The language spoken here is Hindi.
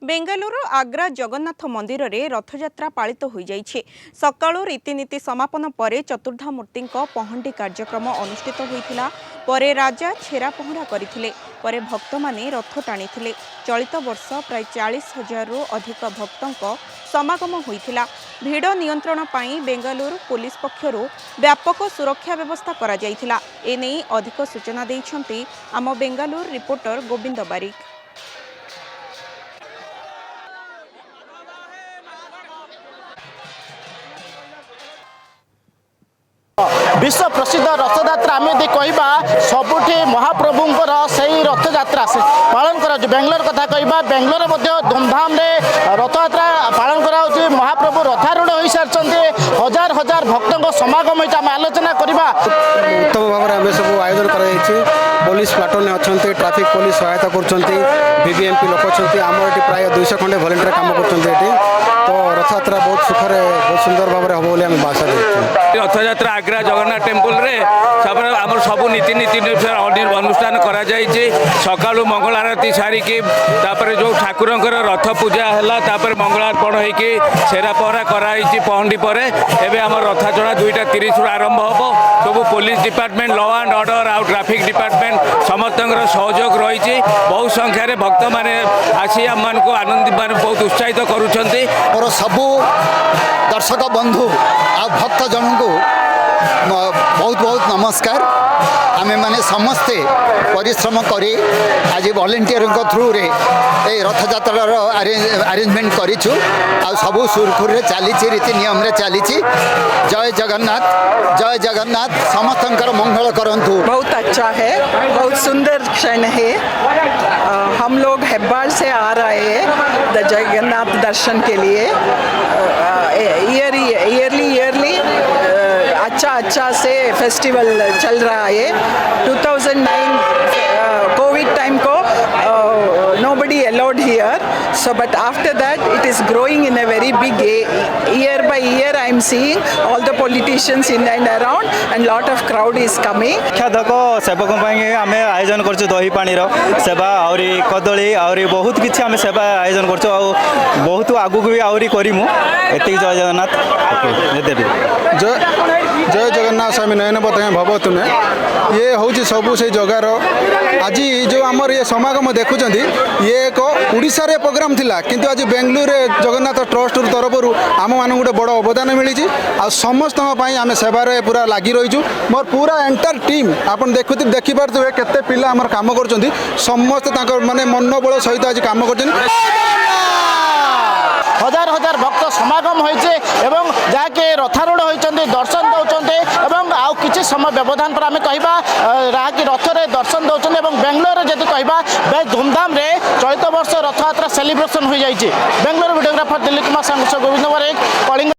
बेंगालुरु आग्रा जगन्नाथ मंदिर रे रथयात्रा पालित हो जाइछे। सकाळु रीतिनीति समापन परे चतुर्धा मूर्ति पहंडी कार्यक्रम अनुष्ठित होइथिला। परे राजा छेरा पहरा करथिले। परे भक्त माने रथ टाणीथिले। चलित वर्ष प्राय 40,000 रु अधिक भक्तंक समागम होइथिला। भीड़ नियंत्रण पाई बेंगालुरु पुलिस पक्षरु व्यापक सुरक्षा व्यवस्था करा जाइथिला। एने अधिक सूचना दैछन्ती आम बेंगालुरु रिपोर्टर गोविंद बारिक। विश्व प्रसिद्ध रथयात्रा आम यदि कहवा सबुठी महाप्रभुंर से रथयात्रा से पालन कर बेंगलोर कथा कहवा बेंगलोर धूमधाम रथयात्रा पालन कर महाप्रभु रथारूढ़ हो सारी हजार हजार भक्तों समागम आम आलोचना करवा उत्तम भाव में सब आयोजन कर पुलिस प्लाटून अच्छा ट्राफिक पुलिस सहायता करबीएमपी लोक अच्छा आम ये प्राय 200 खंडे भलेंटियर काम कर तो रथयात्रा बहुत सुखरे बहुत सुंदर भाव हम बोली आम आशा देखते रथयात्रा आग्रा जगन्नाथ टेम्पल रे आम सब नीति अनुष्ठान करा सकाळु मंगल आरती सारिकी जो ठाकुर रथ पूजा है मंगलार्पण होगी छेरा पहरा कराई पहंडी पर एवं आम रथाचड़ा 2:30 आरंभ हम सब police department law and order आउ ट्रैफिक डिपार्टमेंट समस्त सहयोग रही बहुत संख्यार भक्त मैंने आसी आम को आनंद मान बहुत उत्साहित करुँच मोर सबू दर्शक बंधु आ भक्त जन को बहुत बहुत नमस्कार। आमे माने समस्ते परिश्रम करी आज वॉलंटियर थ्रू रे रथयात्रार अरेंजमेंट करिछु आ सबू सुरखुर रे चली रीति नियम रे चली। जय जगन्नाथ समस्तंकर मंगल करंतु। बहुत अच्छा है, बहुत सुंदर क्षण है। हम लोग हेब्बाड़ से आ रहे हैं जगन्नाथ दर्शन के लिए। ईयरली अच्छा से फेस्टिवल चल रहा है। 2009 कोविड टाइम को nobody allowed here, so but after that it is growing in a very big year by year. I am seeing all the politicians in and around and lot of crowd is coming. साधक सेवक आम आयोजन कर दही पानी सेवा आहरी कदली आहरी बहुत किसी आम सेवा आयोजन कर बहुत आगू भी आहरी करूँ। एति जय जगन्नाथ। जय जगन्नाथ स्वामी नयन पथ भव तुम्हें ये हूँ सबू से जगार आज जो आमर ये समागम देखुं ये एक उड़ीसा रे प्रोग्राम थिला किंतु आज बेंगलुरु जगन्नाथ ट्रस्ट तरफ आम मान गोटे बड़ अवदान मिली आ समस्त आम सेवार पूरा लगी रहीचु। मोर पूरा एंटायर टीम आपन देखिपारे केते पिला आमर काम कर समस्त माने मनोबल सहित आज काम कर हजार हजार भक्त समागम होइछे एवं जाके रथारूढ़ होइछन्ते दर्शन दौरान एवं आउ किछि समय व्यवधान पर आम कहवा राकी रथरे दर्शन दौरान एवं बेंगलोर जदि कहवा बेस धूमधाम रे चलित वर्ष रथयात्रा सेलिब्रेशन हो जाइए। बेंगलोर वीडियोग्राफर दिलीप कुमार गोविंद बारिक कलिंग।